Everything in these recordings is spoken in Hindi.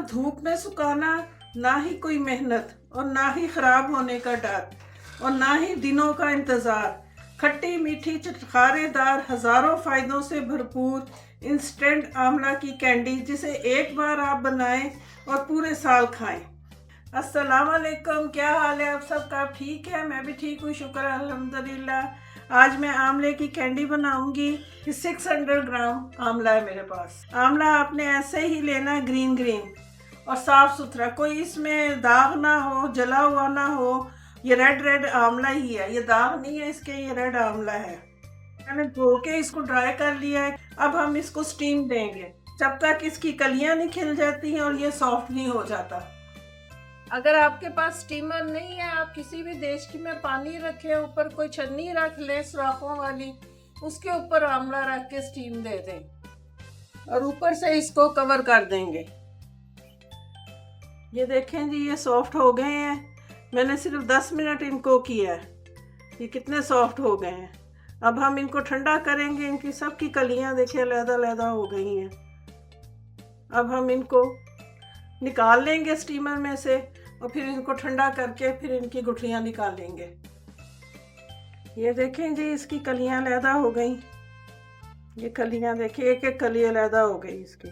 धूप में सुखाना, ना ही कोई मेहनत और ना ही ख़राब होने का डर और ना ही दिनों का इंतज़ार। खट्टी मीठी चटखारेदार हज़ारों फ़ायदों से भरपूर इंस्टेंट आंवला की कैंडी, जिसे एक बार आप बनाएं और पूरे साल खाएं। अस्सलाम वालेकुम, क्या हाल है आप सबका? ठीक है, मैं भी ठीक हूँ, शुक्र है अल्हम्दुलिल्लाह। आज मैं आंवले की कैंडी बनाऊंगी। 600 ग्राम आंवला है मेरे पास। आंवला आपने ऐसे ही लेना है, ग्रीन ग्रीन और साफ़ सुथरा, कोई इसमें दाग ना हो, जला हुआ ना हो। ये रेड रेड आंवला ही है, ये दाग नहीं है इसके, ये रेड आंवला है। मैंने धो के इसको ड्राई कर लिया है। अब हम इसको स्टीम देंगे जब तक इसकी कलियां नहीं खिल जाती हैं और ये सॉफ्ट नहीं हो जाता। अगर आपके पास स्टीमर नहीं है, आप किसी भी देश की में पानी रखे, ऊपर कोई छन्नी रख ले सुराखों वाली, उसके ऊपर आंवला रख के स्टीम दे दें और ऊपर से इसको कवर कर देंगे। ये देखें जी, ये सॉफ्ट हो गए हैं। मैंने सिर्फ 10 मिनट इनको किया है, ये कितने सॉफ्ट हो गए हैं। अब हम इनको ठंडा करेंगे। इनकी सबकी कलियां देखिए अलग-अलग हो गई हैं। अब हम इनको निकाल लेंगे स्टीमर में से और फिर इनको ठंडा करके फिर इनकी गुठलियाँ निकालेंगे। ये देखें जी, इसकी कलियाँ अलहदा हो गई। ये कलियाँ देखिए, एक एक कली अलहदा हो गई इसकी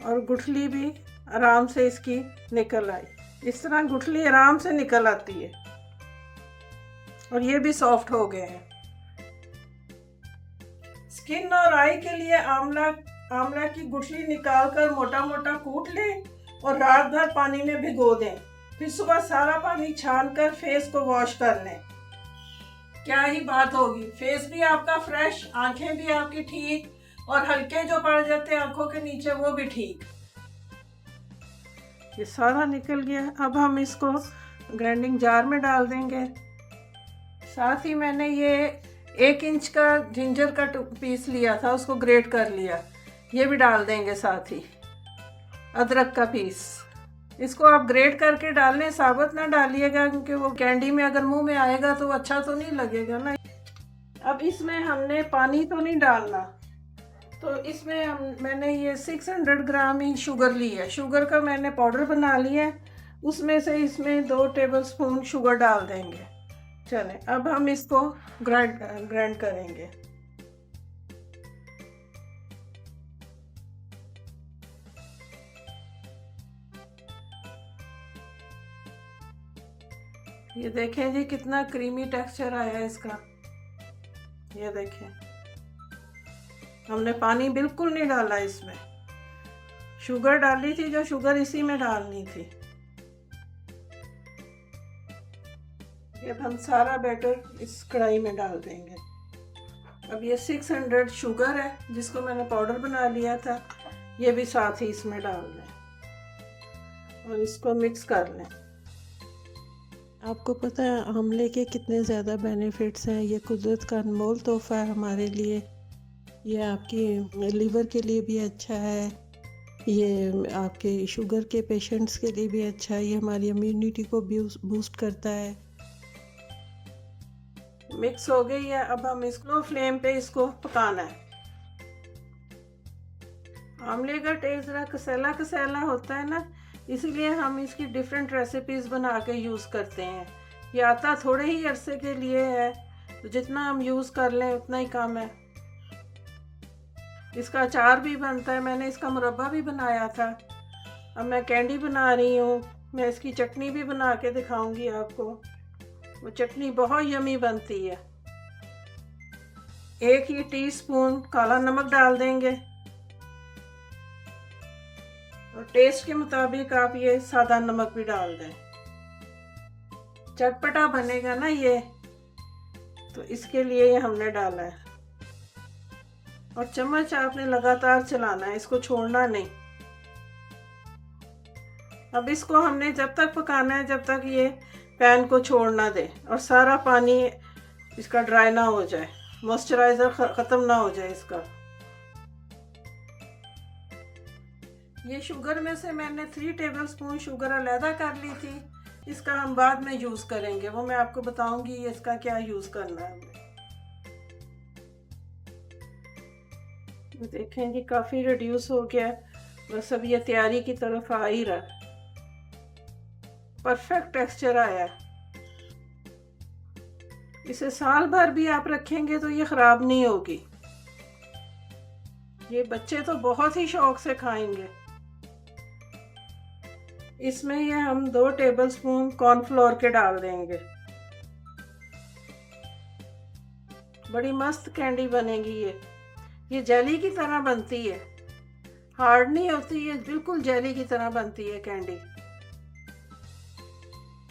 और गुठली भी आराम से इसकी निकल आई। इस तरह गुठली आराम से निकल आती है और ये भी सॉफ्ट हो गए हैं। स्किन और आई के लिए आंवला की गुठली निकालकर मोटा मोटा कूट लें और रात भर पानी में भिगो दें। फिर सुबह सारा पानी छानकर फेस को वॉश कर लें। क्या ही बात होगी, फेस भी आपका फ्रेश, आंखें भी आपकी ठीक और हल्के जो पड़ जाते हैं आंखों के नीचे वो भी ठीक। ये सारा निकल गया। अब हम इसको ग्राइंडिंग जार में डाल देंगे। साथ ही मैंने ये 1 इंच का जिंजर का पीस लिया था, उसको ग्रेट कर लिया, ये भी डाल देंगे। साथ ही अदरक का पीस, इसको आप ग्रेट करके डालने, साबुत ना डालिएगा, क्योंकि वो कैंडी में अगर मुंह में आएगा तो अच्छा तो नहीं लगेगा ना। अब इसमें हमने पानी तो नहीं डालना, तो इसमें मैंने ये 600 ग्राम ही शुगर ली है। शुगर का मैंने पाउडर बना लिया है, उसमें से इसमें 2 टेबलस्पून शुगर डाल देंगे। चलें, अब हम इसको ग्राइंड करेंगे। ये देखें जी, कितना क्रीमी टेक्सचर आया है इसका। ये देखें, हमने पानी बिल्कुल नहीं डाला इसमें, शुगर डाली थी, जो शुगर इसी में डालनी थी। अब हम सारा बैटर इस कढ़ाई में डाल देंगे। अब ये 600 शुगर है जिसको मैंने पाउडर बना लिया था, ये भी साथ ही इसमें डाल दें और इसको मिक्स कर लें। आपको पता है आंवले के कितने ज़्यादा बेनिफिट्स हैं। ये कुदरत का अनमोल तोहफ़ा है हमारे लिए। ये आपकी लिवर के लिए भी अच्छा है, ये आपके शुगर के पेशेंट्स के लिए भी अच्छा है, ये हमारी इम्यूनिटी को बूस्ट करता है। मिक्स हो गई है। अब हम इसको फ्लेम पे इसको पकाना है। आंवले का टेस्ट ज़रा कसेला कसेला होता है ना, इसीलिए हम इसकी डिफरेंट रेसिपीज़ बना के यूज़ करते हैं। ये आता थोड़े ही अरसे के लिए है, तो जितना हम यूज़ कर लें उतना ही कम है। इसका अचार भी बनता है, मैंने इसका मुरब्बा भी बनाया था। अब मैं कैंडी बना रही हूँ, मैं इसकी चटनी भी बना के दिखाऊंगी आपको। वो चटनी बहुत यमी बनती है। 1 ही टीस्पून काला नमक डाल देंगे और टेस्ट के मुताबिक आप ये सादा नमक भी डाल दें। चटपटा बनेगा ना ये, तो इसके लिए ये हमने डाला है। और चम्मच आपने लगातार चलाना है, इसको छोड़ना नहीं। अब इसको हमने जब तक पकाना है जब तक ये पैन को छोड़ना दे और सारा पानी इसका ड्राई ना हो जाए, मॉइस्चराइज़र ख़त्म ना हो जाए इसका। ये शुगर में से मैंने 3 टेबलस्पून शुगर अलहदा कर ली थी, इसका हम बाद में यूज़ करेंगे, वो मैं आपको बताऊंगी इसका क्या यूज़ करना है हमें। देखें कि काफ़ी रिड्यूस हो गया। बस अब ये तैयारी की तरफ आ ही रहा। परफेक्ट टेक्सचर आया है। इसे साल भर भी आप रखेंगे तो ये ख़राब नहीं होगी। ये बच्चे तो बहुत ही शौक से खाएंगे। इसमें ये हम 2 टेबलस्पून कॉर्नफ्लोर के डाल देंगे। बड़ी मस्त कैंडी बनेगी ये जेली की तरह बनती है, हार्ड नहीं होती, ये बिल्कुल जेली की तरह बनती है कैंडी।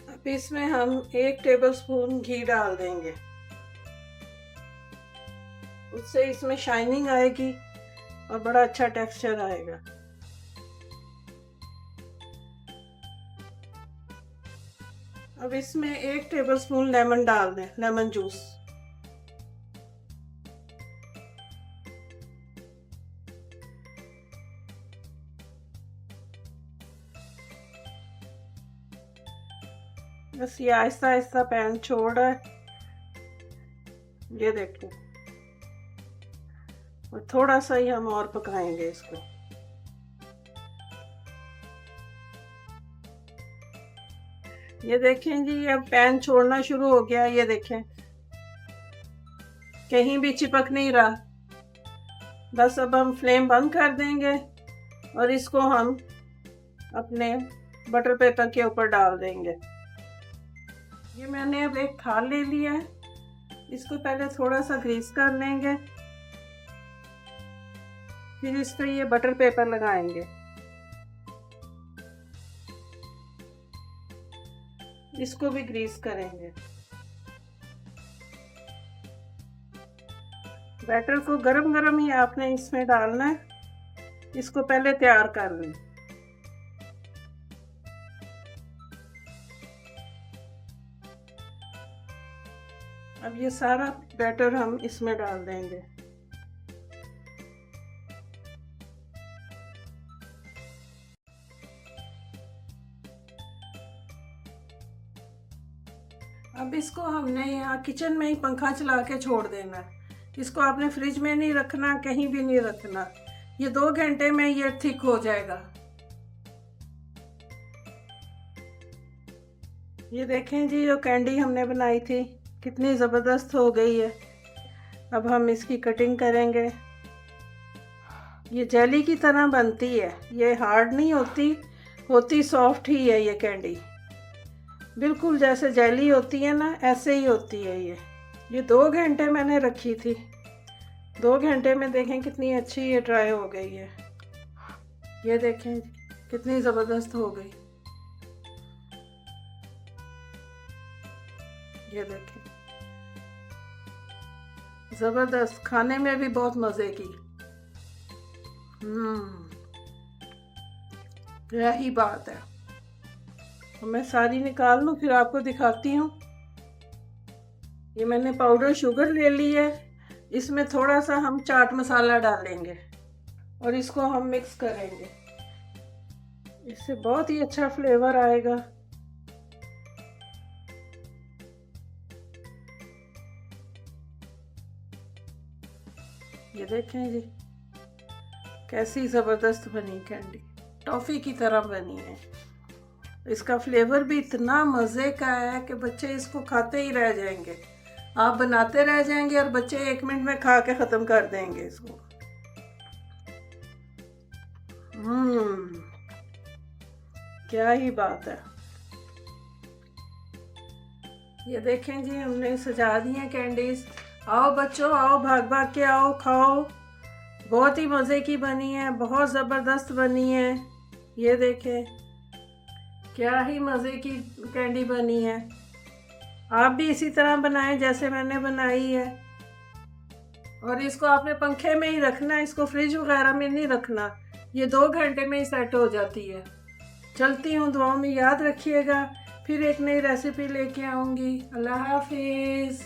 अब इसमें हम 1 टेबलस्पून घी डाल देंगे, उससे इसमें शाइनिंग आएगी और बड़ा अच्छा टेक्सचर आएगा। अब इसमें 1 टेबलस्पून लेमन डाल दें, लेमन जूस। बस ये आहिस्ता आहिस्ता पैन छोड़ रहा है, ये देखो। और थोड़ा सा ही हम और पकाएंगे इसको। ये देखें जी, अब पैन छोड़ना शुरू हो गया। ये देखें, कहीं भी चिपक नहीं रहा। बस अब हम फ्लेम बंद कर देंगे और इसको हम अपने बटर पेपर के ऊपर डाल देंगे। ये मैंने अब एक थाल ले लिया है, इसको पहले थोड़ा सा ग्रीस कर लेंगे, फिर इस पर ये बटर पेपर लगाएंगे। इसको भी ग्रीस करेंगे। बैटर को गरम गरम ही आपने इसमें डालना है, इसको पहले तैयार कर लें। अब ये सारा बैटर हम इसमें डाल देंगे। अब इसको हमने यहाँ किचन में ही पंखा चला के छोड़ देना है। इसको आपने फ्रिज में नहीं रखना, कहीं भी नहीं रखना। ये 2 घंटे में ये थिक हो जाएगा। ये देखें जी, जो कैंडी हमने बनाई थी कितनी ज़बरदस्त हो गई है। अब हम इसकी कटिंग करेंगे। ये जेली की तरह बनती है, ये हार्ड नहीं होती सॉफ्ट ही है। ये कैंडी बिल्कुल जैसे जेली होती है ना, ऐसे ही होती है ये 2 घंटे मैंने रखी थी। 2 घंटे में देखें कितनी अच्छी ये ड्राई हो गई है। ये देखें कितनी ज़बरदस्त हो गई। ये देखें, ज़बरदस्त, खाने में भी बहुत मज़े की। यही बात है। मैं सारी निकाल लूँ फिर आपको दिखाती हूँ। ये मैंने पाउडर शुगर ले ली है, इसमें थोड़ा सा हम चाट मसाला डालेंगे और इसको हम मिक्स करेंगे। इससे बहुत ही अच्छा फ्लेवर आएगा। ये देखें जी, कैसी ज़बरदस्त बनी कैंडी, टॉफ़ी की तरह बनी है। इसका फ्लेवर भी इतना मज़े का है कि बच्चे इसको खाते ही रह जाएंगे। आप बनाते रह जाएंगे और बच्चे 1 मिनट में खा के ख़त्म कर देंगे इसको। क्या ही बात है। ये देखें जी, हमने सजा दी हैं कैंडीज। आओ बच्चों, आओ, भाग भाग के आओ, खाओ। बहुत ही मज़े की बनी है, बहुत ज़बरदस्त बनी है। ये देखें क्या ही मज़े की कैंडी बनी है। आप भी इसी तरह बनाएं जैसे मैंने बनाई है। और इसको आपने पंखे में ही रखना, इसको फ्रिज वगैरह में नहीं रखना। ये 2 घंटे में ही सेट हो जाती है। चलती हूँ, दुआओं में याद रखिएगा। फिर एक नई रेसिपी लेके आऊँगी। अल्लाह हाफिज़।